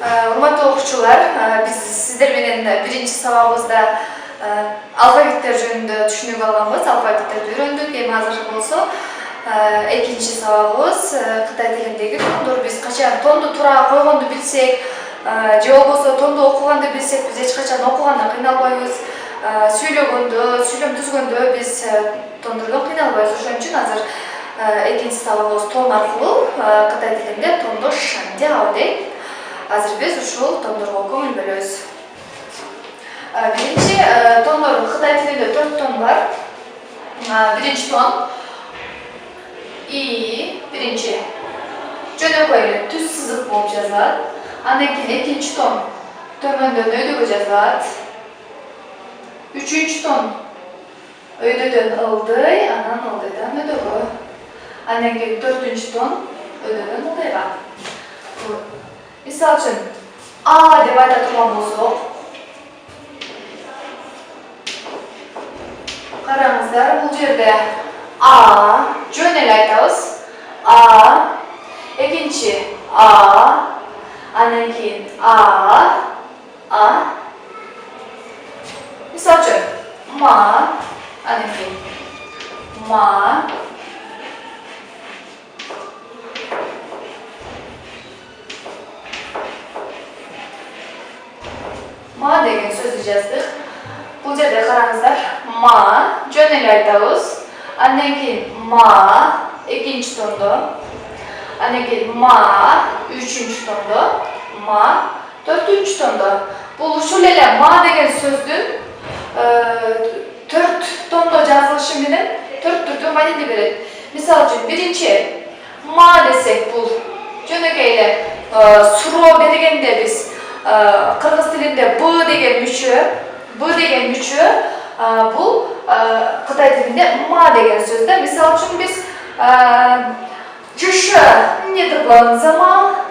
Урматтуу окуучулар, биз сиздер менен биринчи сабагыбызда алфавиттер жөнүндө түшүнүк алганбыз. Алфавиттерди үйрөндүк. Эми азыр болсо экинчи сабагыбыз кытай тилиндеги тондор. Биз качан тонду туура койгонду билсек, же болбосо тонду окуганды билсек, биз эч качан окуганда кыйналбайбыз. Сүйлөм түзгөндө биз тондордон кыйналбайбыз. Ошон үчүн азыр экинчи сабагыбыз тон аркылуу кытай тилинде тондо шандяо дейт. Азыр биз ушул тондорго көңүл бөлөбүз. Биринчи тондор кытай тилинде 4 тон бар. Биринчи тон и биринчи жөнөкөй эле түз сызык болуп жазылат. Андан кийин экинчи тон төмөндөн өйдөгө жазылат. Үчүнчү тон өйдөдөн ылдый, анан ылдыйдан өйдөгө. Андан кийин төртүнчү тон өйдөдөн ылдыйга. Мисал үчүн А деп айта турган болсок, караңыздар, бул жерде А жөн эле айтабыз. А, экинчи А, андан кийин А. Мисал үчүн ма, андан кийин ма. Ма деген сөздү жаздык. Бул жерде караңыздар, ма жөн эле айтабыз. Андан кийин ма экинчи тондо. Андан кийин ма үчүнчү тондо. Ма төртүнчү тондо. Бул ушул эле ма деген сөздүн 4 тондо жазылышы менен 4 түрдүү маанини берет. Мисал үчүн биринчи ма десек, бул жөнөкөй эле суроо бергенде биз кыргыз тилинде Б деген мүчө, бул кытай тилинде ма деген сөздө. Мисал үчүн биз чышы не дыбанзама,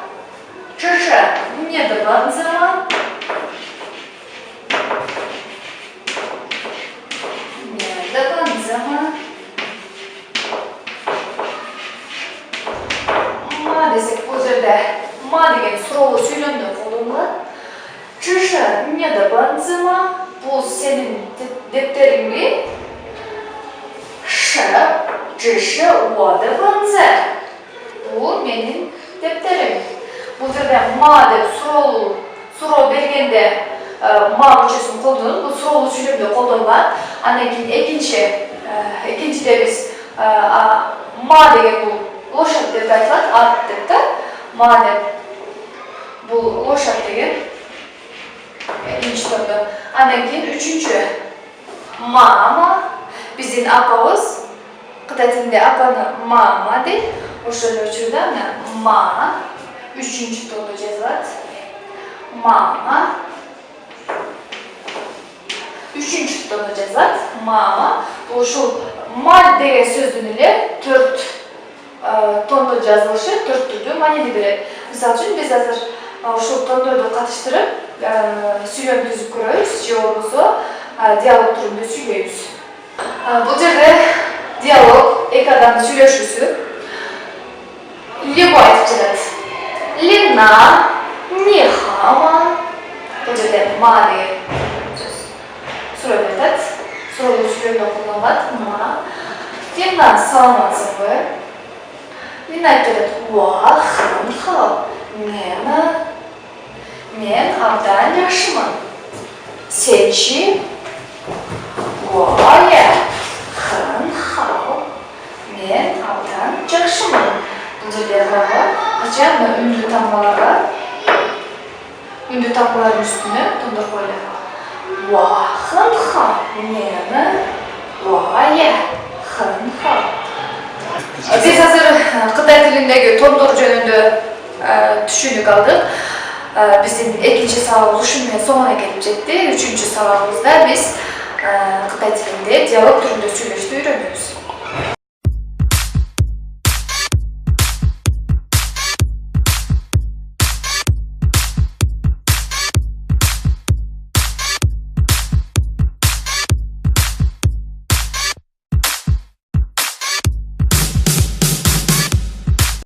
ма десек, бул жерде ма деген суроолуу сүйлөмдө колдонулат. Чышы не дыбанзама, бул сенин дептериңби. Чышы дыбанза, бул менин дептерим. Бул жерде ма деп суроо бергенде ма мүчөсүн колдонуп, бул суроолуу сүйлөмдө колдонулат. Андан кийин экинчиде биз ма деген бул лошадь деп айтылат, ат деп да. Ма деп бул лошадь деген экинчи тондо. Андан кийин үчүнчү мама, биздин апабыз кытай тилинде апаны мама дейт. Ошол учурда ма үчүнчү тондо жазылат. Мама үчүнчү тондо жазылат. Мама. Бул ушул ма деген сөздүн эле 4 тондо жазылышы 4 түрдүү маанини берет. Мисалы үчүн биз азыр ушул тондорду катыштырып сүйлөм түзүп көрөбүз, же болбосо диалог түрүндө сүйлөйбүз. Бул жерде диалог эки адамдын сүйлөшүүсү. Лего айтып жатат. Лина, нихама. Бул жерде ма деген сөз суроо айтат. Суроолуу сүйлөмдө колдонулат. Ма. Лина, саламатсыңбы? Лина айтып жатат. Уа, хам. Мен абдан жакшымын. Сенчи? Уая, мен абдан жакшымын. Бул жерде качан үндүү таңбалардын үстүнө тондор коюлат. Уа, мени, уая, Биз азыр кытай тилиндеги тондор жөнүндө түшүнүк алдык. Биздин экинчи сабагыбыз ушун менен соңуна келип жетти. Үчүнчү сабагыбызда биз кытай тилинде диалог түрүндө сүйлөшүштү үйрөнөбүз.